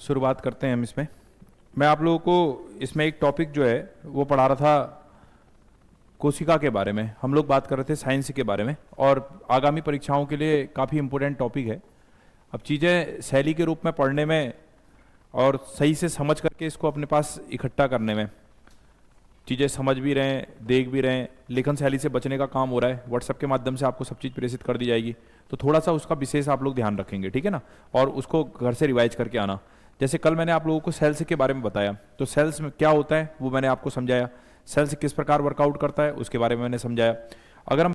शुरुआत करते हैं हम इसमें। मैं आप लोगों को इसमें एक टॉपिक जो है वो पढ़ा रहा था कोशिका के बारे में। हम लोग बात कर रहे थे साइंस के बारे में और आगामी परीक्षाओं के लिए काफ़ी इम्पोर्टेंट टॉपिक है। अब चीज़ें शैली के रूप में पढ़ने में और सही से समझ करके इसको अपने पास इकट्ठा करने में, चीज़ें समझ भी रहे हैं, देख भी रहे हैं, लेखन शैली से बचने का काम हो रहा है। व्हाट्सएप के माध्यम से आपको सब चीज़ प्रेषित कर दी जाएगी, तो थोड़ा सा उसका विशेष आप लोग ध्यान रखेंगे, ठीक है ना। और उसको घर से रिवाइज करके आना। जैसे कल मैंने आप लोगों को सेल्स के बारे में बताया, तो सेल्स में क्या होता है वो मैंने आपको समझाया। सेल्स किस प्रकार वर्कआउट करता है उसके बारे में मैंने समझाया। अगर हम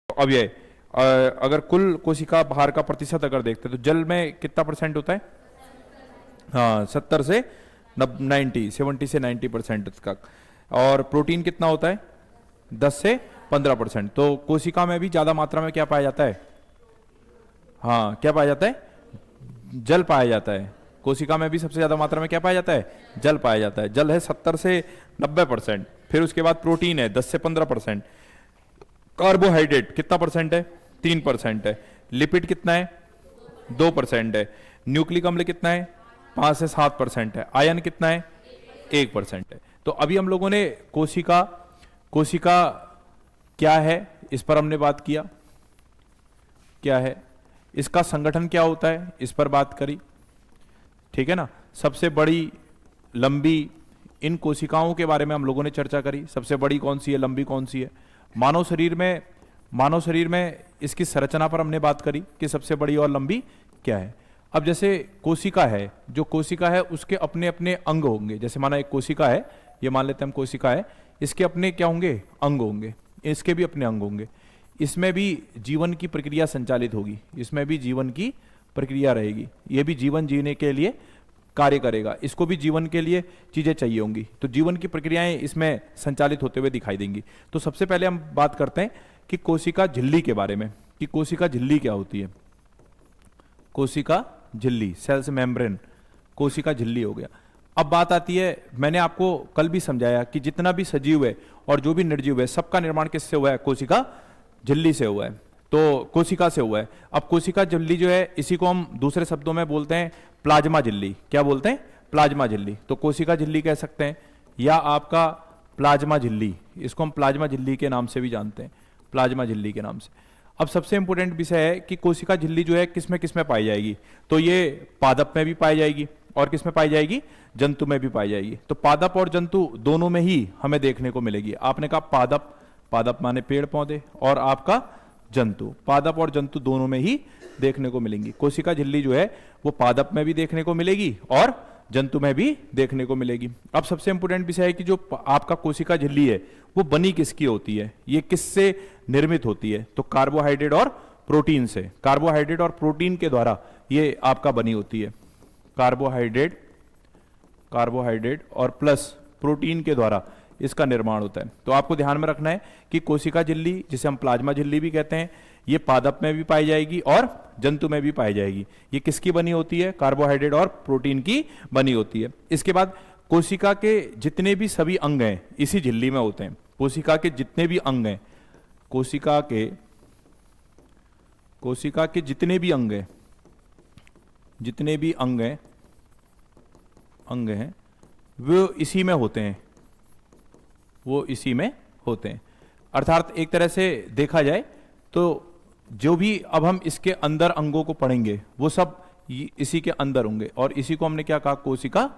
अव्यय, अगर कुल कोशिका भार का प्रतिशत अगर देखते हैं तो जल में कितना परसेंट होता है? हाँ, 70 से 90, 70 से 90% तक। और प्रोटीन कितना होता है? 10 से 15%। तो कोशिका में भी ज्यादा मात्रा में क्या पाया जाता है? हाँ, क्या पाया जाता है? जल पाया जाता है। कोशिका में भी सबसे ज्यादा मात्रा में क्या पाया जाता है? जल पाया जाता है। जल है 70 से 90%। फिर उसके बाद प्रोटीन है 10 से 15%। कार्बोहाइड्रेट कितना परसेंट है? 3% है। लिपिड कितना है? 2% है। न्यूक्लिक अम्ल कितना है? 5 से 7% है। आयन कितना है? 1% है। तो अभी हम लोगों ने कोशिका कोशिका क्या है इस पर हमने बात किया, क्या है इसका संगठन, क्या होता है इस पर बात करी, ठीक है ना। सबसे बड़ी, लंबी, इन कोशिकाओं के बारे में हम लोगों ने चर्चा करी। सबसे बड़ी कौन सी है, लंबी कौन सी है। मानव शरीर में इसकी संरचना पर हमने बात करी कि सबसे बड़ी और लंबी क्या है। अब जैसे कोशिका है, जो कोशिका है उसके अपने अपने अंग होंगे। जैसे माना एक कोशिका है, ये मान लेते हैं हम कोशिका है, इसके अपने क्या होंगे? अंग होंगे। इसके भी अपने अंग होंगे। इसमें भी जीवन की प्रक्रिया संचालित होगी, इसमें भी जीवन की प्रक्रिया रहेगी। ये भी जीवन जीने के लिए कार्य करेगा, इसको भी जीवन के लिए चीजें चाहिए होंगी। तो जीवन की प्रक्रियाएं इसमें संचालित होते हुए दिखाई देंगी। तो सबसे पहले हम बात करते हैं कि कोशिका झिल्ली के बारे में, कि कोशिका झिल्ली क्या होती है। कोशिका झिल्ली, सेल्स मेम्ब्रेन, कोशिका झिल्ली हो गया। अब बात आती है, मैंने आपको कल भी समझाया कि जितना भी सजीव है और जो भी निर्जीव है, सबका निर्माण किससे हुआ है? कोशिका झिल्ली से हुआ है, तो कोशिका से हुआ है। अब कोशिका झिल्ली जो है, इसी को हम दूसरे शब्दों में बोलते हैं प्लाज्मा झिल्ली। क्या बोलते हैं? प्लाज्मा झिल्ली। तो कोशिका झिल्ली कह सकते हैं, या आपका प्लाज्मा झिल्ली, इसको हम प्लाज्मा झिल्ली के नाम से भी जानते हैं, प्लाज्मा झिल्ली के नाम से। अब सबसे इंपॉर्टेंट विषय है कि कोशिका झिल्ली जो है किस में पाई जाएगी। तो ये पादप में भी पाई जाएगी और किस में पाई जाएगी? जंतु में भी पाई जाएगी। तो पादप और जंतु दोनों में ही हमें देखने को मिलेगी। आपने कहा पादप, पादप माने पेड़ पौधे, और आपका जंतु, पादप और जंतु दोनों में ही देखने को मिलेंगी। कोशिका झिल्ली जो है वो पादप में भी देखने को मिलेगी और जंतु में भी देखने को मिलेगी। अब सबसे इंपॉर्टेंट विषय है कि जो आपका कोशिका झिल्ली है वो बनी किसकी होती है, ये किससे निर्मित होती है? तो कार्बोहाइड्रेट और प्रोटीन से। कार्बोहाइड्रेट और प्रोटीन के द्वारा ये आपका बनी होती है। कार्बोहाइड्रेट और प्लस प्रोटीन के द्वारा इसका निर्माण होता है। तो आपको ध्यान में रखना है कि कोशिका झिल्ली, जिसे हम प्लाज्मा झिल्ली भी कहते हैं, ये पादप में भी पाई जाएगी और जंतु में भी पाई जाएगी। ये किसकी बनी होती है? कार्बोहाइड्रेट और प्रोटीन की बनी होती है। इसके बाद कोशिका के जितने भी सभी अंग हैं इसी झिल्ली में होते हैं। कोशिका के जितने भी अंग हैं, कोशिका के जितने भी अंग हैं, जितने भी अंग हैं वो इसी में होते हैं, वो इसी में होते हैं। अर्थात एक तरह से देखा जाए तो जो भी अब हम इसके अंदर अंगों को पढ़ेंगे वो सब इसी के अंदर होंगे, और इसी को हमने क्या कहा, कोशिका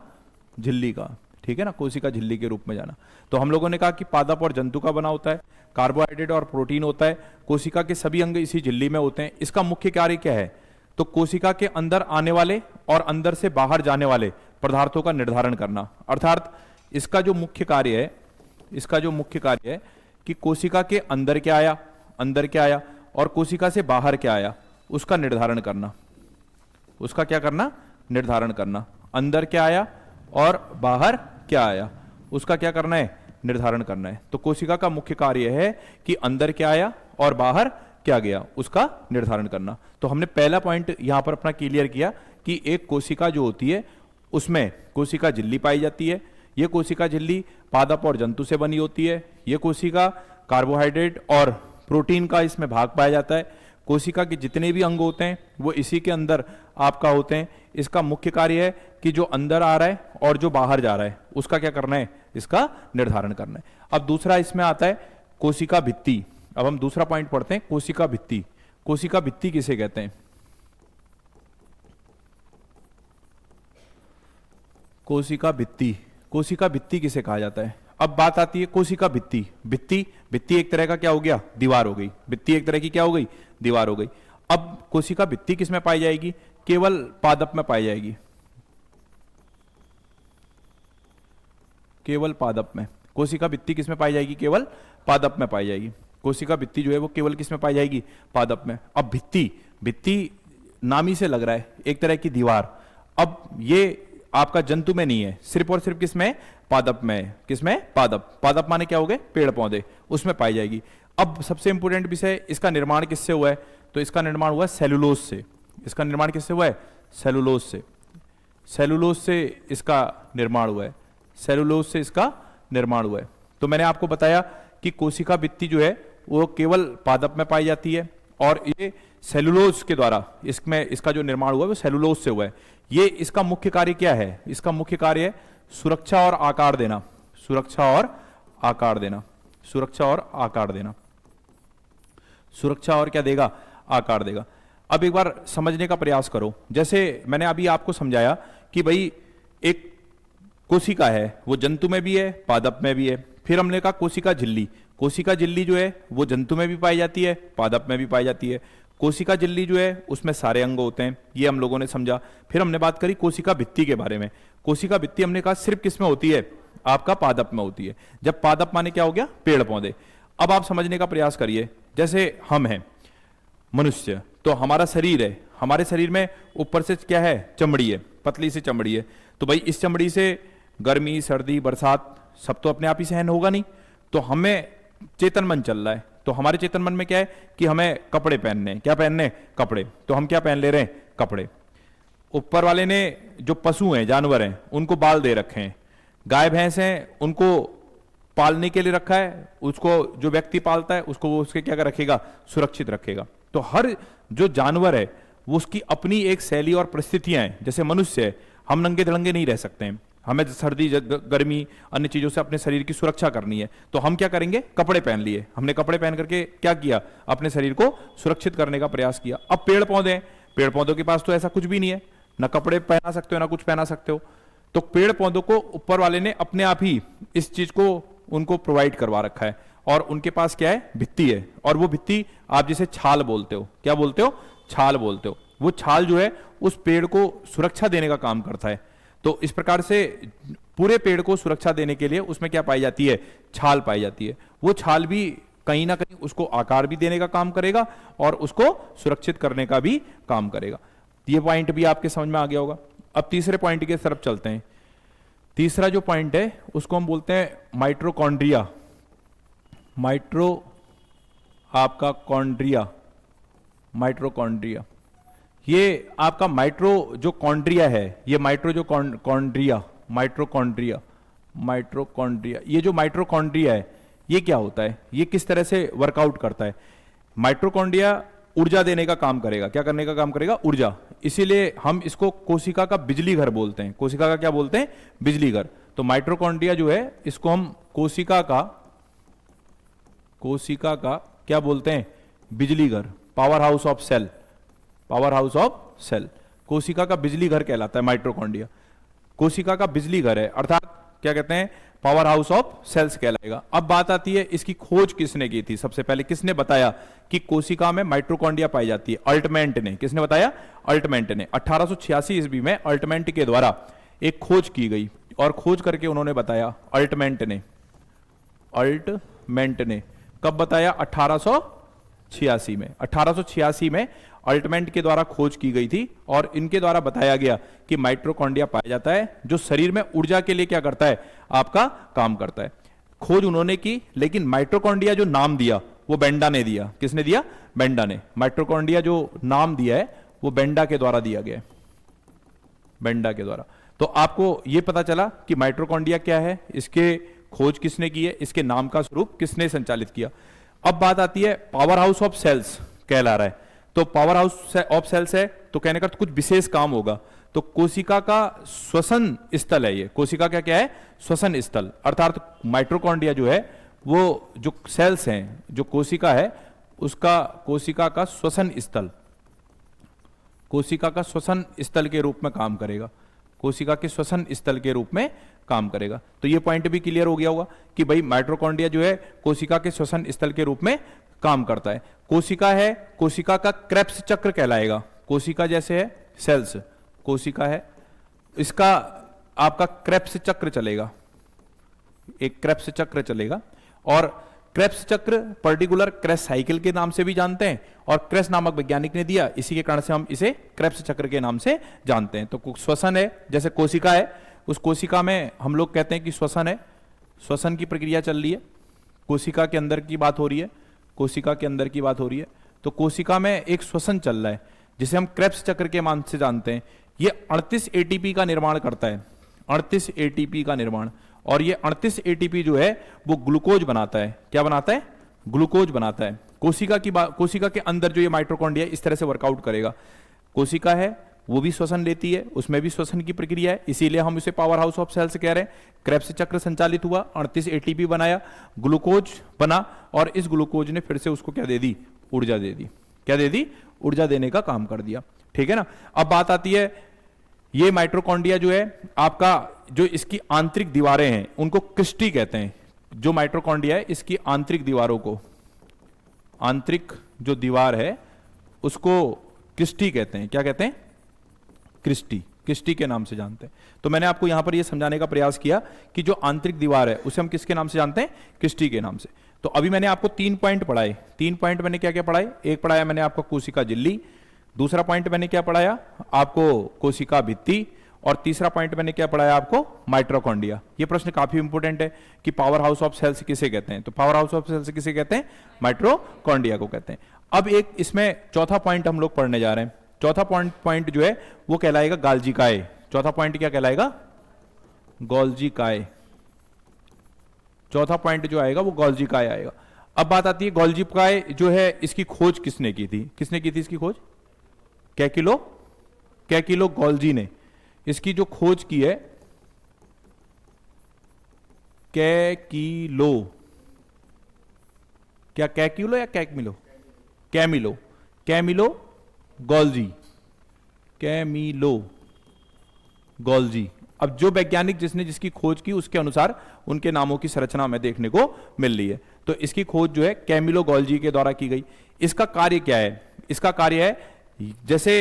झिल्ली का। ठीक है ना, कोशिका झिल्ली के रूप में जाना। तो हम लोगों ने कहा कि पादप और जंतु का बना होता है, कार्बोहाइड्रेट और प्रोटीन होता है, कोशिका के सभी अंग इसी झिल्ली में होते हैं। इसका मुख्य कार्य क्या है, तो कोशिका के अंदर आने वाले और अंदर से बाहर जाने वाले पदार्थों का निर्धारण करना। अर्थात इसका जो मुख्य कार्य है, कि कोशिका के अंदर क्या आया और कोशिका से बाहर क्या आया उसका निर्धारण करना। उसका क्या करना, निर्धारण करना। अंदर क्या आया और बाहर क्या आया उसका क्या करना है, निर्धारण करना है। तो कोशिका का मुख्य कार्य है कि अंदर क्या आया और बाहर क्या गया उसका निर्धारण करना। तो हमने पहला पॉइंट यहां पर अपना क्लियर किया कि एक कोशिका जो होती है उसमें कोशिका झिल्ली पाई जाती है। यह कोशिका झिल्ली पादप और जंतु से बनी होती है। यह कोशिका कार्बोहाइड्रेट और प्रोटीन का इसमें भाग पाया जाता है। कोशिका के जितने भी अंग होते हैं वो इसी के अंदर आपका होते हैं। इसका मुख्य कार्य है कि जो अंदर आ रहा है और जो बाहर जा रहा है उसका क्या करना है, इसका निर्धारण करना है। अब दूसरा इसमें आता है कोशिका भित्ति। अब हम दूसरा पॉइंट पढ़ते हैं, कोशिका भित्ति। कोशिका भित्ति किसे कहते हैं, कोशिका भित्ति। कोशिका भित्ति किसे कहा जाता है। अब बात आती है कोशिका भित्ति। भित्ति एक तरह का क्या हो गया, दीवार हो गई। भित्ति एक तरह की क्या हो गई, दीवार हो गई। अब कोशिका भित्ति किस में पाई जाएगी, केवल पादप में पाई जाएगी, केवल पादप में। कोशिका भित्ति किस में पाई जाएगी, केवल पादप में पाई जाएगी। कोशिका भित्ति जो है वो केवल किस में पाई जाएगी, पादप में। अब भित्ति नाम ही से लग रहा है एक तरह की दीवार। अब ये आपका जंतु में नहीं है, सिर्फ और सिर्फ किसमें, पादप में। किसमें, पादप माने क्या हो गए, पेड़ पौधे, उसमें पाई जाएगी। अब सबसे इंपॉर्टेंट विषय, इसका निर्माण किससे हुआ है, तो इसका निर्माण हुआ सेलुलोज से। इसका निर्माण किससे हुआ है, सेलुलोज से। सेलुलोज से इसका निर्माण हुआ है, सेलुलोज से इसका निर्माण हुआ है। तो मैंने आपको बताया कि कोशिका भित्ति जो है वो केवल पादप में पाई जाती है, और ये सेलुलोज के द्वारा इसमें इसका जो निर्माण हुआ है वो सेलुलोज से हुआ है। ये इसका मुख्य कार्य क्या है, इसका मुख्य कार्य है सुरक्षा और आकार देना। सुरक्षा और आकार देना, सुरक्षा और आकार देना, सुरक्षा और क्या देगा, आकार देगा। अब एक बार समझने का प्रयास करो। जैसे मैंने अभी आपको समझाया कि भाई एक कोशिका है वो जंतु में भी है, पादप में भी है। फिर हमने कहा कोशिका झिल्ली। कोशिका झिल्ली जो है वो जंतु में भी पाई जाती है, पादप में भी पाई जाती है। कोशिका झिल्ली जो है उसमें सारे अंग होते हैं, ये हम लोगों ने समझा। फिर हमने बात करी कोशिका भित्ति के बारे में। कोशिका भित्ति हमने कहा सिर्फ किस में होती है, आपका पादप में होती है। जब पादप माने क्या हो गया, पेड़ पौधे। अब आप समझने का प्रयास करिए, जैसे हम हैं मनुष्य, तो हमारा शरीर है, हमारे शरीर में ऊपर से क्या है, चमड़ी है, पतली सी चमड़ी है। तो भाई इस चमड़ी से गर्मी सर्दी बरसात सब तो अपने आप ही सहन होगा नहीं। तो हमें चेतन मन चल रहा है, तो हमारे चेतन मन में क्या है कि हमें कपड़े पहनने हैं। क्या पहनने हैं, कपड़े। तो हम क्या पहन ले रहे हैं, कपड़े। ऊपर वाले ने जो पशु हैं, जानवर हैं, उनको बाल दे रखे हैं। गाय भैंस हैं, उनको पालने के लिए रखा है। उसको जो व्यक्ति पालता है उसको वो उसके क्या रखेगा, सुरक्षित रखेगा। तो हर जो जानवर है वो उसकी अपनी एक शैली और परिस्थितियां हैं। जैसे मनुष्य है, हम नंगे धड़ंगे नहीं रह सकते हैं, हमें सर्दी गर्मी अन्य चीजों से अपने शरीर की सुरक्षा करनी है। तो हम क्या करेंगे, कपड़े पहन लिए। हमने कपड़े पहन करके क्या किया, अपने शरीर को सुरक्षित करने का प्रयास किया। अब पेड़ पौधे हैं, पेड़ पौधों के पास तो ऐसा कुछ भी नहीं है, ना कपड़े पहना सकते हो ना कुछ पहना सकते हो। तो पेड़ पौधों को ऊपर वाले ने अपने आप ही इस चीज को उनको प्रोवाइड करवा रखा है, और उनके पास क्या है, भित्ति है। और वो भित्ति आप जिसे छाल बोलते हो, क्या बोलते हो, छाल बोलते हो। वो छाल जो है उस पेड़ को सुरक्षा देने का काम करता है। तो इस प्रकार से पूरे पेड़ को सुरक्षा देने के लिए उसमें क्या पाई जाती है, छाल पाई जाती है। वो छाल भी कहीं ना कहीं उसको आकार भी देने का काम करेगा और उसको सुरक्षित करने का भी काम करेगा। ये पॉइंट भी आपके समझ में आ गया होगा। अब तीसरे पॉइंट की तरफ चलते हैं। तीसरा जो पॉइंट है उसको हम बोलते हैं माइटोकॉन्ड्रिया। आपका कॉन्ड्रिया, माइटोकॉन्ड्रिया। ये आपका माइट्रो जो कॉन्ड्रिया है, ये माइट्रो जो कॉन्ड्रिया, माइट्रोकॉन्ड्रिया। माइट्रोकॉन्ड्रिया, ये जो माइट्रोकॉन्ड्रिया है ये क्या होता है, ये किस तरह से वर्कआउट करता है? माइट्रोकॉन्ड्रिया ऊर्जा देने का काम करेगा। क्या करने का काम करेगा? ऊर्जा। इसीलिए हम इसको कोशिका का बिजली घर बोलते हैं। कोशिका का क्या बोलते हैं? बिजली घर। तो माइट्रोकॉन्ड्रिया जो है इसको हम कोशिका का क्या बोलते हैं? बिजली घर, power house of cell. Power house of cell कोशिका का बिजली घर कहलाता है माइट्रोकॉन्ड्रिया। कोशिका का बिजली घर है, अर्थात क्या कहते हैं? पावर हाउस ऑफ सेल्स कहलाएगा। अब बात आती है इसकी खोज किसने की थी? सबसे पहले किसने बताया कि कोशिका में माइट्रोकॉन्ड्रिया पाई जाती है? अल्टमैंट ने। किसने बताया? अल्टमैंट ने। 1886 ईस्वी में अल्टमैंट के द्वारा एक खोज की गई और खोज करके उन्होंने बताया, अल्टमैंट ने कब बताया? 1886 में। 1886 में अल्टमैंट के द्वारा खोज की गई थी और इनके द्वारा बताया गया कि माइट्रोकॉन्ड्रिया पाया जाता है जो शरीर में ऊर्जा के लिए क्या करता है? आपका काम करता है। खोज उन्होंने की, लेकिन माइट्रोकॉन्ड्रिया जो नाम दिया वो बेंडा ने दिया। किसने दिया? बेंडा ने। माइट्रोकॉन्ड्रिया जो नाम दिया है वो बेंडा के द्वारा दिया गया है, बेंडा के द्वारा। तो आपको यह पता चला कि माइट्रोकॉन्ड्रिया क्या है, इसके खोज किसने की है, इसके नाम का स्वरूप किसने संचालित किया। अब बात आती है पावर हाउस ऑफ सेल्स कहला रहा है। तो पावर हाउस ऑफ सेल्स है तो कहने का कुछ विशेष काम होगा। तो कोशिका का श्वसन स्थल है ये। कोशिका का क्या है? श्वसन स्थल। अर्थात माइट्रोकॉन्ड्रिया जो है वो जो सेल्स हैं, जो कोशिका है उसका कोशिका का श्वसन स्थल, कोशिका का श्वसन स्थल के रूप में काम करेगा। कोशिका के श्वसन स्थल के रूप में काम करेगा। तो ये पॉइंट भी क्लियर हो गया होगा कि भाई माइट्रोकॉन्ड्रिया जो है कोशिका के श्वसन स्थल के रूप में काम करता है। कोशिका है, कोशिका का क्रेब्स चक्र कहलाएगा। कोशिका जैसे है सेल्स, कोशिका है, इसका आपका क्रेब्स चक्र चलेगा, एक क्रेब्स चक्र चलेगा। और क्रेब्स चक्र पर्टिकुलर क्रेस साइकिल के नाम से भी जानते हैं और क्रेस नामक वैज्ञानिक ने दिया, इसी के कारण से हम इसे क्रेब्स चक्र के नाम से जानते हैं। तो श्वसन है, जैसे कोशिका है, उस कोशिका में हम लोग कहते हैं कि श्वसन है, श्वसन की प्रक्रिया चल रही है, कोशिका के अंदर की बात हो रही है, कोशिका के अंदर की बात हो रही है। तो कोशिका में एक श्वसन चल रहा है जिसे हम क्रेब्स चक्र के नाम से जानते हैं। ये 38 एटीपी का निर्माण करता है, 38 एटीपी का निर्माण। और ये 38 एटीपी जो है वो ग्लूकोज बनाता है। क्या बनाता है? ग्लूकोज बनाता है। कोशिका के अंदर जो ये माइट्रोकॉन्ड्रिया इस तरह से वर्कआउट करेगा। कोशिका है वो भी श्वसन लेती है, उसमें भी श्वसन की प्रक्रिया है, इसीलिए हम इसे पावर हाउस ऑफ सेल्स कह रहे हैं। क्रेब्स चक्र संचालित हुआ, 38 एटीपी बनाया, ग्लूकोज बना और इस ग्लूकोज ने फिर से उसको क्या दे दी? ऊर्जा दे दी। क्या दे दी? ऊर्जा देने का काम कर दिया। ठीक है ना। अब बात आती है ये माइट्रोकॉन्ड्रिया जो है आपका, जो इसकी आंतरिक दीवारें हैं उनको क्रिस्टी कहते हैं। जो माइट्रोकॉन्ड्रिया है इसकी आंतरिक दीवारों को, आंतरिक जो दीवार है उसको क्रिस्टी कहते हैं। क्या कहते हैं? क्रिस्टी, क्रिस्टी के नाम से जानते हैं। तो मैंने आपको यहां पर यह समझाने का प्रयास किया कि जो आंतरिक दीवार है उसे हम किसके नाम से जानते हैं? क्रिस्टी के नाम से। तो अभी मैंने आपको 3 पॉइंट पढ़ाए। 3 पॉइंट मैंने क्या क्या पढ़ाए? एक पढ़ाया मैंने आपको कोशिका झिल्ली, दूसरा पॉइंट मैंने क्या पढ़ाया आपको? कोशिका भित्ति, और तीसरा पॉइंट मैंने क्या पढ़ाया आपको? माइट्रोकॉन्ड्रिया। ये प्रश्न काफी इंपोर्टेंट है कि पावर हाउस ऑफ सेल्स किसे कहते हैं? तो पावर हाउस ऑफ सेल्स किसे कहते हैं? माइट्रोकॉन्ड्रिया को कहते हैं। अब एक इसमें चौथा पॉइंट हम लोग पढ़ने जा रहे हैं। चौथा पॉइंट जो है वो कहलाएगा गोल्जी काय। चौथा पॉइंट क्या कहलाएगा? गोल्जी काय। चौथा पॉइंट जो आएगा वो गोल्जी काय आएगा। अब बात आती है गोल्जी काय जो है इसकी खोज किसने की थी? किसने की थी इसकी खोज? कैकिलो गोल्जी ने इसकी जो खोज की है, कैकिलो, क्या कैकिलो या कैकमिलो? Camillo Golgi. अब जो वैज्ञानिक जिसकी खोज की उसके अनुसार उनके नामों की संरचना हमें देखने को मिल रही है। तो इसकी खोज जो है कैमिलो गोल्जी के द्वारा की गई। इसका कार्य क्या है? इसका कार्य है, जैसे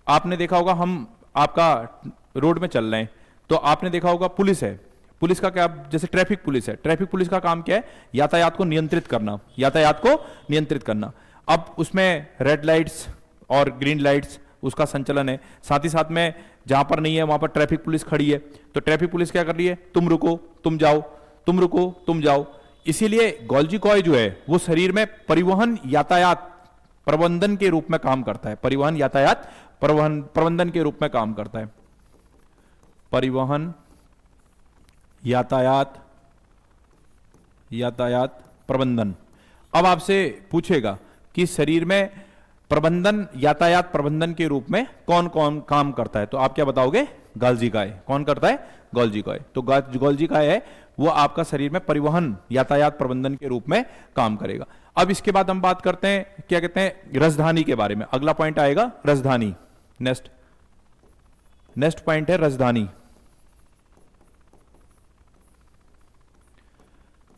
आपने देखा होगा हम आपका रोड में चल रहे हैं तो आपने देखा होगा पुलिस है, पुलिस का क्या, जैसे ट्रैफिक पुलिस है, ट्रैफिक पुलिस का काम क्या है? यातायात को नियंत्रित करना, यातायात को नियंत्रित करना। अब उसमें रेड लाइट्स और ग्रीन लाइट्स उसका संचलन है, साथ ही साथ में जहां पर नहीं है वहां पर ट्रैफिक पुलिस खड़ी है, तो ट्रैफिक पुलिस क्या कर रही है? तुम रुको तुम जाओ, तुम रुको तुम जाओ। इसीलिए गोल्जी कॉय जो है वो शरीर में परिवहन यातायात प्रबंधन के रूप में काम करता है। परिवहन यातायात प्रबंधन के रूप में काम करता है। परिवहन यातायात, यातायात प्रबंधन। अब आपसे पूछेगा कि शरीर में प्रबंधन, यातायात प्रबंधन के रूप में कौन कौन काम करता है, तो आप क्या बताओगे? गोल्जी काय। कौन करता है? गोल्जी काय। तो गोल्जी काय है वो आपका शरीर में परिवहन, यातायात प्रबंधन के रूप में काम करेगा। अब इसके बाद हम बात करते हैं क्या कहते हैं राजधानी के बारे में। अगला पॉइंट आएगा राजधानी। नेक्स्ट पॉइंट है राजधानी।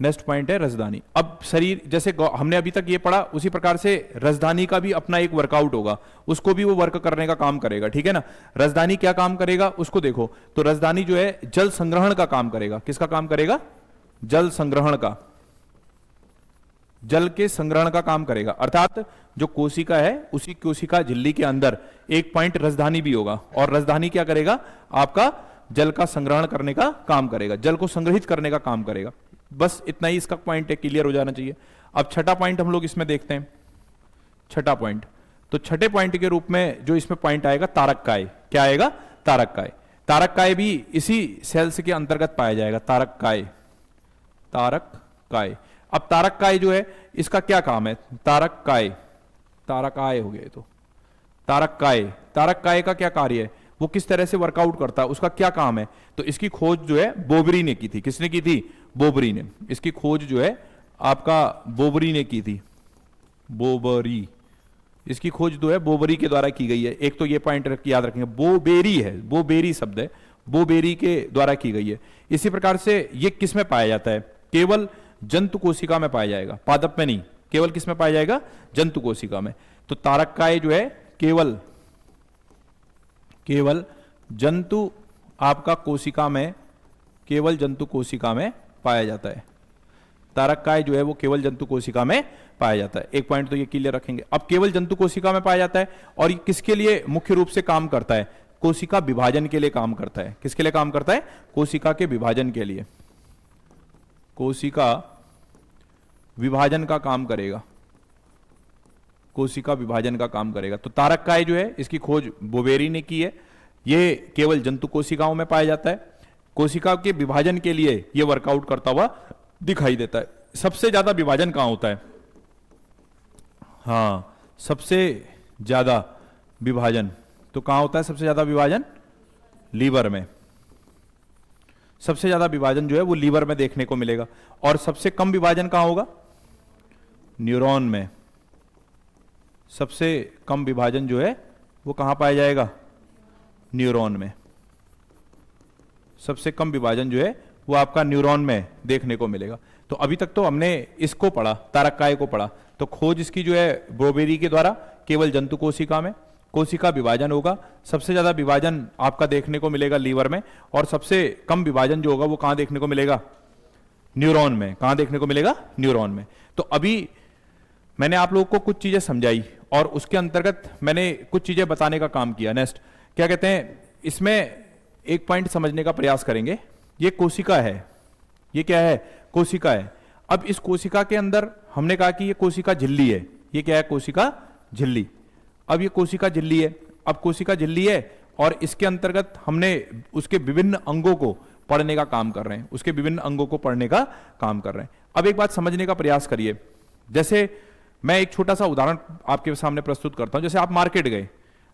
नेक्स्ट पॉइंट है राजधानी। अब शरीर जैसे हमने अभी तक ये पढ़ा उसी प्रकार से राजधानी का भी अपना एक वर्कआउट होगा, उसको भी वो वर्क करने का काम करेगा, ठीक है ना। राजधानी क्या काम करेगा उसको देखो। तो राजधानी जो है जल संग्रहण का काम करेगा। किसका काम करेगा? जल संग्रहण का, जल के संग्रहण का काम करेगा। अर्थात जो कोशिका है उसी कोशिका झिल्ली के अंदर एक पॉइंट राजधानी भी होगा, और राजधानी क्या करेगा? आपका जल का संग्रहण करने का काम करेगा, जल को संग्रहित करने का काम करेगा। बस इतना ही इसका पॉइंट है, क्लियर हो जाना चाहिए। अब छठा पॉइंट हम लोग इसमें देखते हैं। छठा पॉइंट, तो छठे पॉइंट के रूप में जो इसमें पॉइंट आएगा तारक काय। क्या आएगा? तारक काय। तारक काय भी इसी सेल्स के अंतर्गत पाया जाएगा। तारक काय, तारक काय। अब तारक काय जो है इसका क्या काम है? तारक काय, तारक आय हो गए। तो तारक काय, तारक काय का क्या कार्य है, वो किस तरह से वर्कआउट करता है, उसका क्या काम है? तो इसकी खोज जो है बोबरी ने की थी। किसने की थी? बोबरी ने। इसकी खोज जो है आपका बोबरी ने की थी। बोबरी, इसकी खोज जो है बोबरी के द्वारा की गई है। एक तो ये पॉइंट याद रखेंगे, बोबेरी है, बोबेरी शब्द है, बोबेरी के द्वारा की गई है। इसी प्रकार से ये किस में पाया जाता है? केवल जंतु कोशिका में पाया जाएगा, पादप में नहीं। केवल किस में पाया जाएगा? जंतु कोशिका में। तो तारक काय जो है केवल जंतु आपका कोशिका में, केवल जंतु कोशिका में पाया जाता है। तारक काय जो है वो केवल जंतु कोशिका में पाया जाता है। एक पॉइंट तो ये क्लियर रखेंगे। अब केवल जंतु कोशिका में पाया जाता है, और ये किसके लिए मुख्य रूप से काम करता है? कोशिका विभाजन के लिए काम करता है। किसके लिए काम करता है? कोशिका के विभाजन के लिए। कोशिका विभाजन का काम करेगा, कोशिका विभाजन का काम करेगा। तो तारक काय जो है इसकी खोज बोबेरी ने की है। ये केवल जंतु कोशिकाओं में पाया जाता है, कोशिका के विभाजन के लिए ये वर्कआउट करता हुआ दिखाई देता है। सबसे ज्यादा विभाजन कहां होता है? हाँ, सबसे ज्यादा विभाजन तो कहां होता है? सबसे ज्यादा विभाजन लीवर में। सबसे ज्यादा विभाजन जो है वो लीवर में देखने को मिलेगा। और सबसे कम विभाजन कहां होगा? न्यूरॉन में। सबसे कम विभाजन जो है वो कहां पाया जाएगा? न्यूरॉन में। सबसे कम विभाजन जो है वो आपका न्यूरॉन में देखने को मिलेगा। तो अभी तक तो हमने इसको पढ़ा, तारक काय को पढ़ा। तो खोज इसकी जो है बोबेरी के द्वारा केवल जंतु कोशिका में, कोशिका विभाजन होगा। सबसे ज्यादा विभाजन आपका देखने को मिलेगा लीवर में, और सबसे कम विभाजन जो होगा वो कहां देखने को मिलेगा? न्यूरॉन में। कहां देखने को मिलेगा? न्यूरॉन में। तो अभी मैंने आप लोगों को कुछ चीजें समझाई, और उसके अंतर्गत मैंने कुछ चीजें बताने का काम किया। नेक्स्ट क्या कहते हैं, इसमें एक पॉइंट समझने का प्रयास करेंगे। ये कोशिका है, ये क्या है? कोशिका है। अब इस कोशिका के अंदर हमने कहा कि ये कोशिका झिल्ली है। ये क्या है? कोशिका झिल्ली। अब ये कोशिका झिल्ली है। अब कोशिका झिल्ली है, और इसके अंतर्गत हमने उसके विभिन्न अंगों को पढ़ने का काम कर रहे हैं, उसके विभिन्न अंगों को पढ़ने का काम कर रहे हैं। अब एक बात समझने का प्रयास करिए। जैसे मैं एक छोटा सा उदाहरण आपके सामने प्रस्तुत करता हूं। जैसे आप मार्केट गए,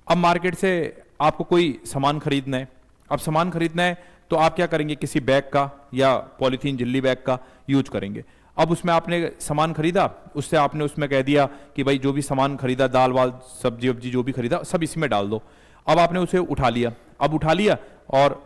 अब मार्केट से आपको कोई सामान खरीदना है। अब सामान खरीदना है तो आप क्या करेंगे? किसी बैग का या पॉलीथीन झिल्ली बैग का यूज करेंगे। अब उसमें आपने सामान खरीदा, उससे आपने उसमें कह दिया कि भाई जो भी सामान खरीदा, दाल वाल सब्जी वब्जी जो भी खरीदा सब इसमें डाल दो। अब आपने उसे उठा लिया। अब उठा लिया और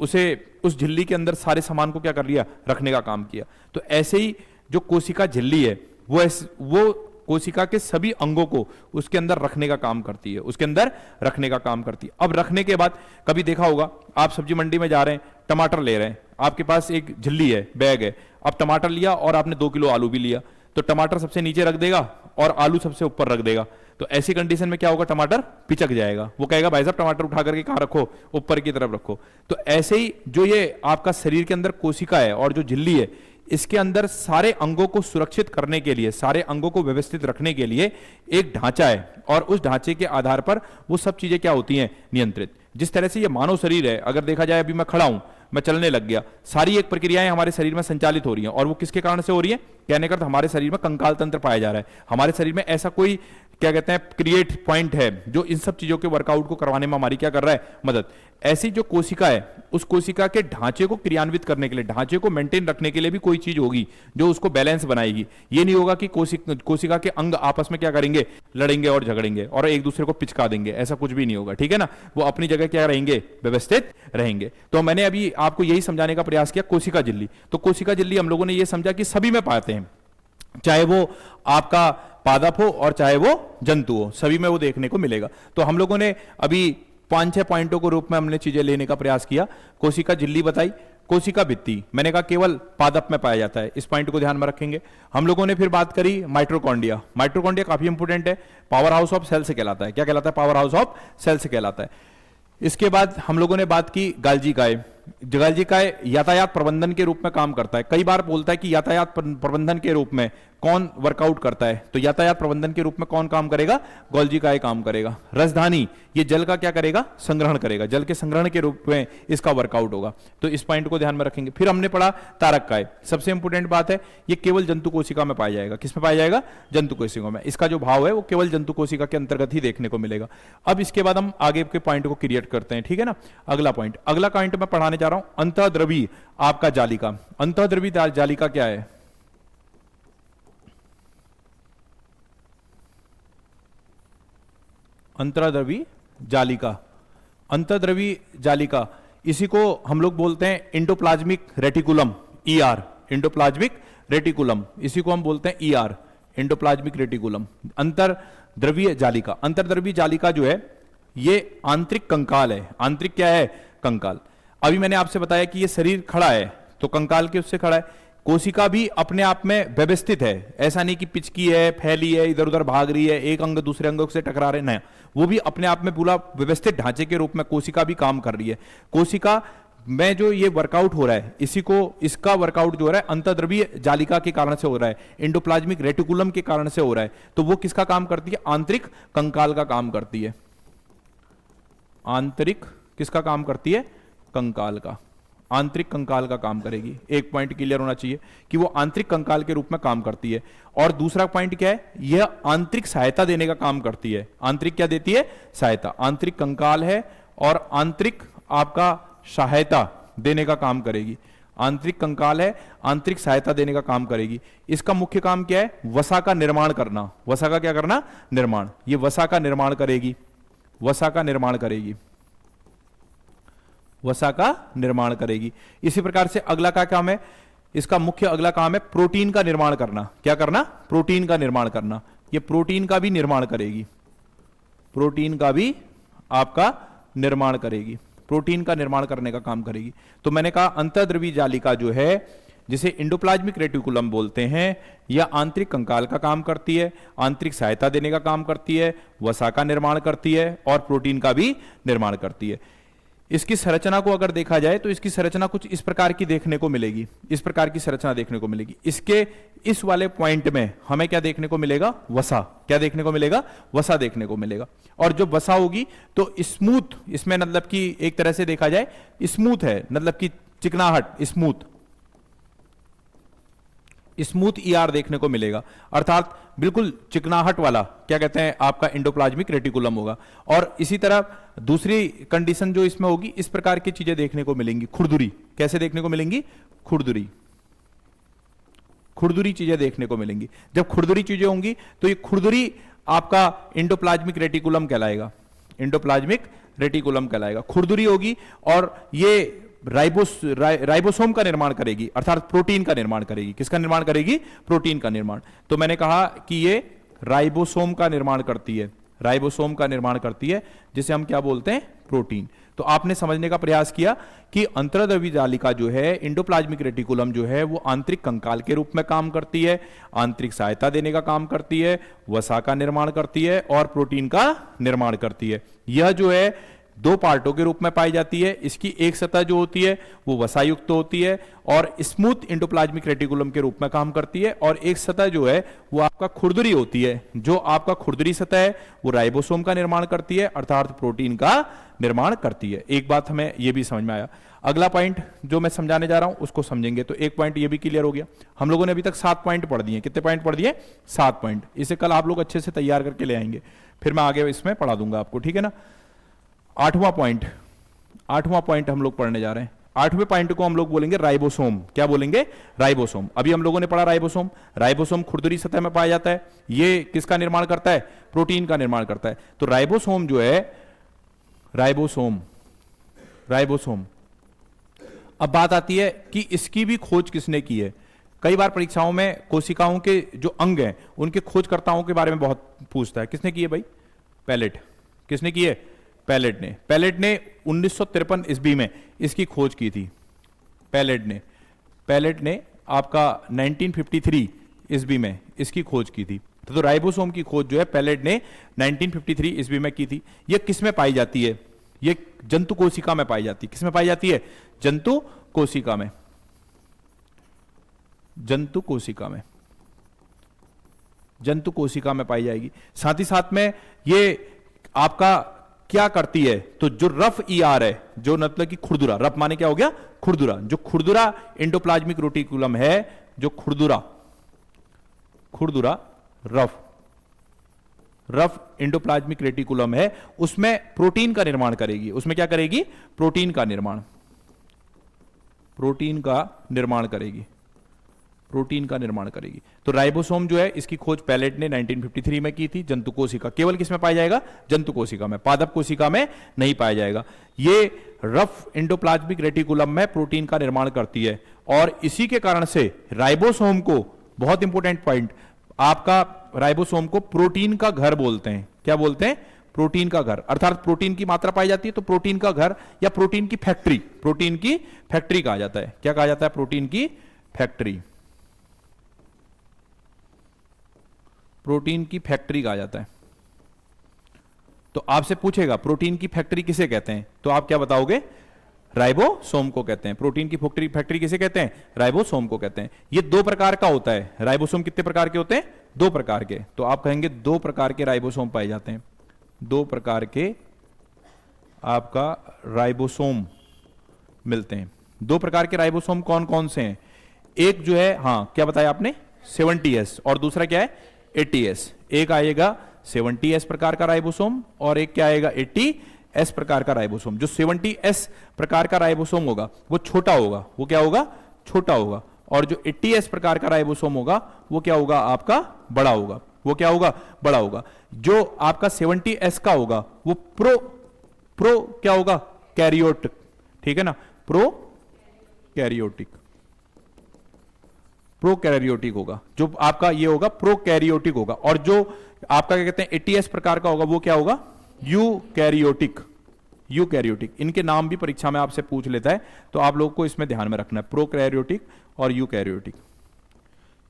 उसे उस झिल्ली के अंदर सारे सामान को क्या कर लिया? रखने का काम किया। तो ऐसे ही जो कोशिका झिल्ली है वो कोशिका के सभी अंगों को उसके अंदर रखने का काम करती है, उसके अंदर रखने का काम करती है। अब रखने के बाद कभी देखा होगा आप सब्जी मंडी में जा रहे हैं, टमाटर ले रहे हैं, आपके पास एक झिल्ली है, बैग है, अब टमाटर लिया और आपने 2 किलो आलू भी लिया, तो टमाटर सबसे नीचे रख देगा और आलू सबसे ऊपर रख देगा। तो ऐसी कंडीशन में क्या होगा? टमाटर पिचक जाएगा। वो कहेगा भाई साहब टमाटर उठा करके कहां रखो? ऊपर की तरफ रखो। तो ऐसे ही जो ये आपका शरीर के अंदर कोशिका है और जो झिल्ली है, इसके अंदर सारे अंगों को सुरक्षित करने के लिए, सारे अंगों को व्यवस्थित रखने के लिए एक ढांचा है, और उस ढांचे के आधार पर वो सब चीजें क्या होती हैं? नियंत्रित। जिस तरह से ये मानव शरीर है, अगर देखा जाए अभी मैं खड़ा हूं, मैं चलने लग गया, सारी एक प्रक्रियाएं हमारे शरीर में संचालित हो रही हैं। और वो किसके कारण से हो रही है? कहने का अर्थ हमारे शरीर में कंकाल तंत्र पाया जा रहा है, हमारे शरीर में ऐसा कोई क्या कहते हैं क्रिएट पॉइंट है जो इन सब चीजों के वर्कआउट को करवाने में हमारी क्या कर रहा है? मदद। ऐसी जो कोशिका है, उस कोशिका के ढांचे को क्रियान्वित करने के लिए, ढांचे को मेंटेन रखने के लिए भी कोई चीज होगी जो उसको बैलेंस बनाएगी। ये नहीं होगा कि कोशिका के अंग आपस में क्या करेंगे? लड़ेंगे और झगड़ेंगे और एक दूसरे को पिचका देंगे, ऐसा कुछ भी नहीं होगा, ठीक है ना। वो अपनी जगह क्या रहेंगे? व्यवस्थित रहेंगे। तो मैंने अभी आपको यही समझाने का प्रयास किया, कोशिका झिल्ली। तो कोशिका झिल्ली हम लोगों ने ये समझा कि सभी में पाते हैं, चाहे वो आपका पादप हो और चाहे वो जंतु हो, सभी में वो देखने को मिलेगा। तो हम लोगों ने अभी 5-6 पॉइंटों के रूप में हमने चीजें लेने का प्रयास किया। कोशिका झिल्ली बताई, कोशिका भित्ति मैंने कहा केवल पादप में पाया जाता है, इस पॉइंट को ध्यान में रखेंगे। हम लोगों ने फिर बात करी माइटोकॉन्ड्रिया। माइटोकॉन्ड्रिया काफी इंपोर्टेंट है, पावर हाउस ऑफ सेल्स कहलाता है। क्या कहलाता है? पावर हाउस ऑफ सेल्स कहलाता है। इसके बाद हम लोगों ने बात की गाल्जी काय। गाल्जी काय यातायात प्रबंधन के रूप में काम करता है। कई बार बोलता है कि यातायात प्रबंधन के रूप में कौन वर्कआउट करता है, तो यातायात प्रबंधन के रूप में कौन काम करेगा? गोल्जी काय काम करेगा। रसधानी, ये जल का क्या करेगा? संग्रहण करेगा, जल के संग्रहण के रूप में इसका वर्कआउट होगा, तो इस पॉइंट को ध्यान में रखेंगे। फिर हमने पढ़ा तारक काय। सबसे इंपोर्टेंट बात है, ये केवल जंतु कोशिका में पाया जाएगा। किस में पाया जाएगा? जंतु कोशिका में। इसका जो भाव है वो केवल जंतु कोशिका के अंतर्गत ही देखने को मिलेगा। अब इसके बाद हम आगे के पॉइंट को क्रिएट करते हैं, ठीक है ना। अगला पॉइंट मैं पढ़ाने जा रहा हूं, अंतःद्रवी आपका जालिका। अंतःद्रवी जालिका क्या है? अंतःद्रवी जालिका, अंतःद्रवी जालिका, इसी को हम लोग बोलते हैं endoplasmic reticulum, ER. Endoplasmic reticulum, इसी को हम बोलते हैं ईआर, इंडोप्लाज्मिक रेटिकुलम। अंतर्द्रवीय जालिका, अंतर्द्रवीय जालिका जो है ये आंतरिक कंकाल है। आंतरिक क्या है? कंकाल। अभी मैंने आपसे बताया कि ये शरीर खड़ा है तो कंकाल के उससे खड़ा है। कोशिका भी अपने आप में व्यवस्थित है, ऐसा नहीं कि पिचकी है, फैली है, इधर उधर भाग रही है, एक अंग दूसरे अंगों से टकरा रहे, नहीं, वो भी अपने आप में पूरा व्यवस्थित ढांचे के रूप में कोशिका भी काम कर रही है। कोशिका में जो ये वर्कआउट हो रहा है, इसका वर्कआउट जो हो रहा है अंतःद्रवीय जालिका के कारण से हो रहा है, इंडोप्लाज्मिक रेटिकुलम के कारण से हो रहा है। तो वो किसका काम करती है? आंतरिक कंकाल का काम करती है। आंतरिक किसका काम करती है? कंकाल का। आंतरिक कंकाल का काम करेगी। एक पॉइंट क्लियर होना चाहिए कि वो आंतरिक कंकाल के रूप में काम करती है। और दूसरा पॉइंट क्या है? यह आंतरिक सहायता देने का काम करती है। आंतरिक क्या देती है? सहायता। आंतरिक कंकाल है और आंतरिक आपका सहायता देने का काम करेगी। आंतरिक कंकाल है, आंतरिक सहायता देने का काम करेगी। इसका मुख्य काम क्या है? वसा का निर्माण करना। वसा का क्या करना? निर्माण। ये वसा का निर्माण करेगी, वसा का निर्माण करेगी, वसा का निर्माण करेगी। इसी प्रकार से अगला क्या काम है? इसका मुख्य अगला काम है प्रोटीन का निर्माण करना। क्या करना? प्रोटीन का निर्माण करना। ये प्रोटीन का भी निर्माण करेगी, प्रोटीन का भी आपका निर्माण करेगी, प्रोटीन का निर्माण करने का काम करेगी। तो मैंने कहा अंतःद्रवी जालिका जो है, जिसे इंडोप्लाज्मिक रेटिकुलम बोलते हैं, यह आंतरिक कंकाल का काम करती है, आंतरिक सहायता देने का काम करती है, वसा का निर्माण करती है और प्रोटीन का भी निर्माण करती है। इसकी संरचना को अगर देखा जाए तो इसकी संरचना कुछ इस प्रकार की देखने को मिलेगी, इस प्रकार की संरचना देखने को मिलेगी। इसके इस वाले पॉइंट में हमें क्या देखने को मिलेगा? वसा। क्या देखने को मिलेगा? वसा देखने को मिलेगा। और जो वसा होगी तो स्मूथ, इसमें मतलब कि एक तरह से देखा जाए स्मूथ है, मतलब कि चिकनाहट, स्मूथ, स्मूथ ईआर देखने को मिलेगा, अर्थात बिल्कुल चिकनाहट वाला क्या कहते हैं आपका इंडोप्लाज्मिक रेटिकुलम होगा। और इसी तरह दूसरी कंडीशन जो इसमें होगी, इस प्रकार की चीजें देखने को मिलेंगी। खुरदुरी, कैसे देखने को मिलेंगी? खुरदुरी, खुरदुरी चीजें देखने को मिलेंगी। जब खुरदुरी चीजें होंगी तो ये खुरदुरी आपका इंडोप्लाज्मिक रेटिकुलम कहलाएगा, इंडोप्लाज्मिक रेटिकुलम कहलाएगा। खुरदुरी होगी और ये राइबोसोम का निर्माण करेगी, अर्थात प्रोटीन का निर्माण करेगी। किसका निर्माण करेगी? प्रोटीन का निर्माण। तो मैंने कहा कि ये राइबोसोम का निर्माण करती है, राइबोसोम का निर्माण करती है, जिसे हम क्या बोलते हैं? प्रोटीन। तो आपने समझने का प्रयास किया कि अंतःद्रवी जालिका जो है, इंडोप्लाज्मिक रेटिकुलम जो है, वो आंतरिक कंकाल के रूप में काम करती है, आंतरिक सहायता देने का काम करती है, वसा का निर्माण करती है और प्रोटीन का निर्माण करती है। यह जो है दो पार्टों के रूप में पाई जाती है। इसकी एक सतह जो होती है वो वसायुक्त होती है और स्मूथ इंडोप्लाज्मिक रेटिकुलम के रूप में काम करती है, और एक सतह जो है वो आपका खुरदुरी होती है। जो आपका खुरदुरी सतह है वो राइबोसोम का निर्माण करती है, अर्थात प्रोटीन का निर्माण करती है। एक बात हमें यह भी समझ में आया। अगला पॉइंट जो मैं समझाने जा रहा हूं उसको समझेंगे तो एक पॉइंट ये भी क्लियर हो गया। हम लोगों ने अभी तक 7 पॉइंट पढ़ दिए। कितने पॉइंट पढ़ दिए? 7 पॉइंट। इसे कल आप लोग अच्छे से तैयार करके ले आएंगे, फिर मैं आगे इसमें पढ़ा दूंगा आपको, ठीक है ना। 8वां पॉइंट हम लोग पढ़ने जा रहे हैं। 8वें पॉइंट को हम लोग बोलेंगे राइबोसोम। क्या बोलेंगे? राइबोसोम। अभी हम लोगों ने पढ़ा राइबोसोम। राइबोसोम खुरदुरी सतह में पाया जाता है। ये किसका निर्माण करता है? प्रोटीन का निर्माण करता है। तो राइबोसोम जो है, राइबोसोम अब बात आती है कि इसकी भी खोज किसने की है। कई बार परीक्षाओं में कोशिकाओं के जो अंग हैं उनके खोजकर्ताओं के बारे में बहुत पूछता है। किसने की है भाई? पैलेट। किसने की है? पैलेट ने। पैलेट ने 1953 ईस्वी में इसकी खोज की थी। पैलेट ने आपका 1953 ईस्वी में इसकी खोज की थी। तो राइबोसोम की खोज जो है पैलेट ने 1953 ईस्वी में की थी। ये किस में पाई जाती है? ये जंतु कोशिका में पाई जाती है। किस में पाई जाती है? जंतु कोशिका में। जंतु कोशिका में पाई जाएगी। साथ ही साथ में ये आपका क्या करती है? तो जो रफ ईआर है, जो मतलब कि खुरदुरा, रफ माने क्या हो गया? खुरदुरा। जो खुरदुरा एंडोप्लाज्मिक रेटिकुलम है, जो खुरदुरा रफ एंडोप्लाज्मिक रेटिकुलम है, उसमें प्रोटीन का निर्माण करेगी। उसमें क्या करेगी? प्रोटीन का निर्माण करेगी। तो राइबोसोम जो है इसकी खोज पैलेट ने 1953 में की थी। जंतु कोशिका, केवल किस में पाया जाएगा? जंतु कोशिका में, पादप कोशिका में नहीं पाया जाएगा। ये रफ एंडोप्लाज्मिक रेटिकुलम में प्रोटीन का निर्माण करती है और इसी के कारण से राइबोसोम को, बहुत इंपॉर्टेंट पॉइंट, आपका राइबोसोम को प्रोटीन का घर बोलते हैं। क्या बोलते हैं? प्रोटीन का घर। अर्थात प्रोटीन की मात्रा पाई जाती है तो प्रोटीन का घर या प्रोटीन की फैक्ट्री कहा जाता है। क्या कहा जाता है? प्रोटीन की फैक्ट्री कहा जाता है। तो आपसे पूछेगा प्रोटीन की फैक्ट्री किसे कहते हैं, तो आप क्या बताओगे? राइबोसोम को कहते हैं। प्रोटीन की फैक्ट्री किसे कहते हैं? राइबोसोम को कहते हैं। ये 2 प्रकार का होता है। राइबोसोम कितने प्रकार के होते हैं? 2 प्रकार के। तो आप कहेंगे 2 प्रकार के राइबोसोम पाए जाते हैं। 2 प्रकार के आपका राइबोसोम मिलते हैं। 2 प्रकार के राइबोसोम कौन कौन से हैं? एक जो है, हाँ क्या बताया आपने? 70S, और दूसरा क्या है? 80S। एक आएगा 70S प्रकार का राइबोसोम और एक क्या आएगा? 80S प्रकार का राइबोसोम। जो 70S प्रकार का राइबोसोम होगा वो छोटा होगा। वो क्या होगा? छोटा होगा। और जो 80S प्रकार का राइबोसोम होगा वो क्या होगा? आपका बड़ा होगा। वो क्या होगा? बड़ा होगा। जो आपका 70S का होगा वो प्रो क्या होगा? कैरियोटिक। ठीक है ना? प्रोकैरियोटिक होगा। जो आपका ये होगा प्रोकैरियोटिक होगा। और जो आपका क्या कहते हैं 80S प्रकार का होगा वो क्या होगा? यूकैरियोटिक। इनके नाम भी परीक्षा में आपसे पूछ लेता है, तो आप लोगों को इसमें ध्यान में रखना है, प्रोकैरियोटिक और यूकैरियोटिक।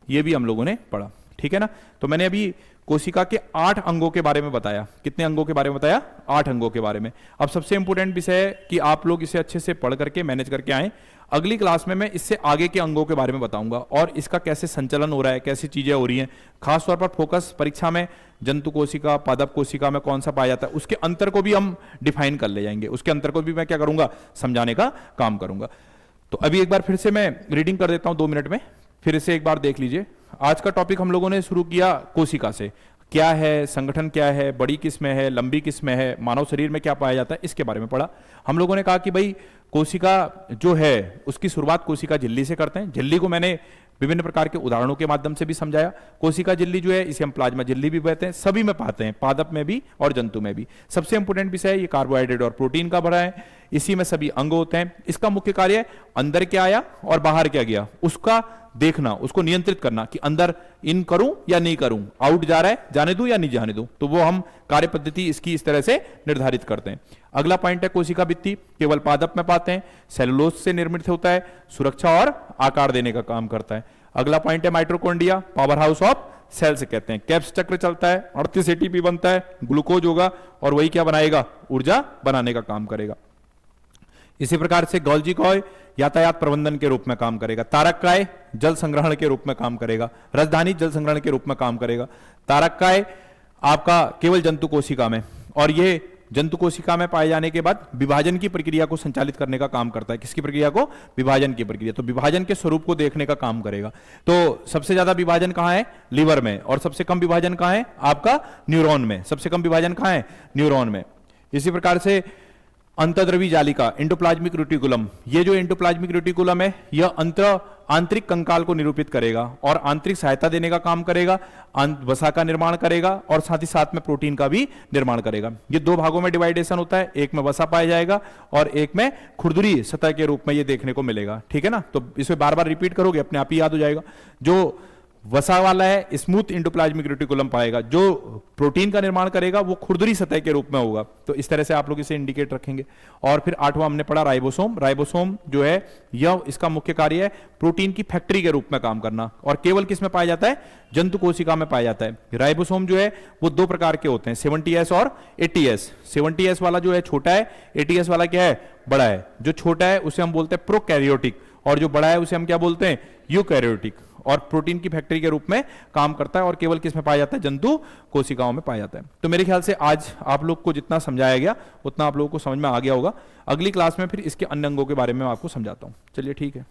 ये भी हम लोगों ने पढ़ा, ठीक है ना। तो मैंने अभी कोशिका के 8 अंगों के बारे में बताया। कितने अंगों के बारे में बताया? 8 अंगों के बारे में। अब सबसे इंपॉर्टेंट विषय है कि आप लोग इसे अच्छे से पढ़ करके मैनेज करके आए। अगली क्लास में मैं इससे आगे के अंगों के बारे में बताऊंगा और इसका कैसे संचलन हो रहा है, कैसी चीजें हो रही हैं। खासतौर पर फोकस परीक्षा में जंतु कोशिका, पादप कोशिका में कौन सा पाया जाता है, उसके अंतर को भी हम डिफाइन कर ले जाएंगे। उसके अंतर को भी मैं क्या करूंगा? समझाने का काम करूंगा। तो अभी एक बार फिर से मैं रीडिंग कर देता हूं 2 मिनट में, फिर इसे एक बार देख लीजिए। आज का टॉपिक हम लोगों ने शुरू किया कोशिका से। क्या है, संगठन क्या है, बड़ी किस में है, लंबी किस में है, मानव शरीर में क्या पाया जाता है, इसके बारे में पढ़ा। हम लोगों ने कहा कि भाई कोशिका जो है उसकी शुरुआत कोशिका झिल्ली से करते हैं। झिल्ली को मैंने विभिन्न प्रकार के उदाहरणों के माध्यम से भी समझाया। कोशिका झिल्ली जो है इसे हम प्लाज्मा झिल्ली भी कहते हैं। सभी में पाते हैं, पादप में भी और जंतु में भी। सबसे इंपॉर्टेंट विषय है ये कार्बोहाइड्रेट और प्रोटीन का भरा है। इसी में सभी अंग होते हैं। इसका मुख्य कार्य अंदर क्या आया और बाहर क्या गया उसका देखना, उसको नियंत्रित करना कि अंदर इन करूं या नहीं करूं, आउट जा रहा है जाने दूं या नहीं जाने दूं। तो वो हम कार्य पद्धति इसकी इस तरह से निर्धारित करते हैं। अगला पॉइंट है कोशिका भित्ति, केवल पादप में पाते हैं, सेलुलोज से निर्मित होता है, सुरक्षा और आकार देने का काम करता है। अगला पॉइंट है mitochondria, power house of cells कहते हैं। कैप्स चक्र चलता है, 38 एटीपी बनता है, ग्लूकोज होगा और वही क्या बनाएगा? ऊर्जा बनाने का काम करेगा। इसी प्रकार से गोल्जी कॉय यातायात प्रबंधन के रूप में काम करेगा। तारक काय जल संग्रहण के रूप में काम करेगा। राजधानी जल संग्रहण के रूप में काम करेगा। तारक काय आपका केवल जंतु कोशिका में, और ये जंतु कोशिका में पाए जाने के बाद विभाजन की प्रक्रिया को संचालित करने का काम करता है। किसकी प्रक्रिया को? विभाजन की प्रक्रिया। तो विभाजन के स्वरूप को देखने का काम करेगा। तो सबसे ज्यादा विभाजन कहां है? लीवर में। और सबसे कम विभाजन कहां है? आपका न्यूरॉन में। सबसे कम विभाजन कहां है? न्यूरॉन में। इसी प्रकार से अंतर्द्रवी जालिका, एंडोप्लाज्मिक रेटिकुलम, ये जो एंडोप्लाज्मिक रेटिकुलम है यह आंतरिक कंकाल को निरूपित करेगा और आंतरिक सहायता देने का काम करेगा, वसा का निर्माण करेगा और साथ ही साथ में प्रोटीन का भी निर्माण करेगा। ये दो भागों में डिवाइडेशन होता है, एक में वसा पाया जाएगा और एक में खुरदुरी सतह के रूप में ये देखने को मिलेगा। ठीक है ना? तो इसे बार बार रिपीट करोगे अपने आप ही याद हो जाएगा। जो वसा वाला है स्मूथ एंडोप्लाज्मिक रेटिकुलम पाएगा, जो प्रोटीन का निर्माण करेगा वो खुरदुरी सतह के रूप में होगा। तो इस तरह से आप लोग इसे इंडिकेट रखेंगे। और फिर आठवां हमने पढ़ा राइबोसोम। राइबोसोम जो है यह इसका मुख्य कार्य है प्रोटीन की फैक्ट्री के रूप में काम करना, और केवल किस में पाया जाता है? जंतु कोशिका में पाया जाता है। राइबोसोम जो है वो दो प्रकार के होते हैं, 70S और 80S। 70S वाला जो है छोटा है, 80S वाला क्या है? बड़ा है। जो छोटा है उसे हम बोलते हैं प्रोकैरियोटिक और जो बड़ा है उसे हम क्या बोलते हैं? यूकैरियोटिक। और प्रोटीन की फैक्ट्री के रूप में काम करता है और केवल किस में पाया जाता है? जंतु कोशिकाओं में पाया जाता है। तो मेरे ख्याल से आज आप लोग को जितना समझाया गया उतना आप लोगों को समझ में आ गया होगा। अगली क्लास में फिर इसके अन्य अंगों के बारे में मैं आपको समझाता हूं। चलिए ठीक है।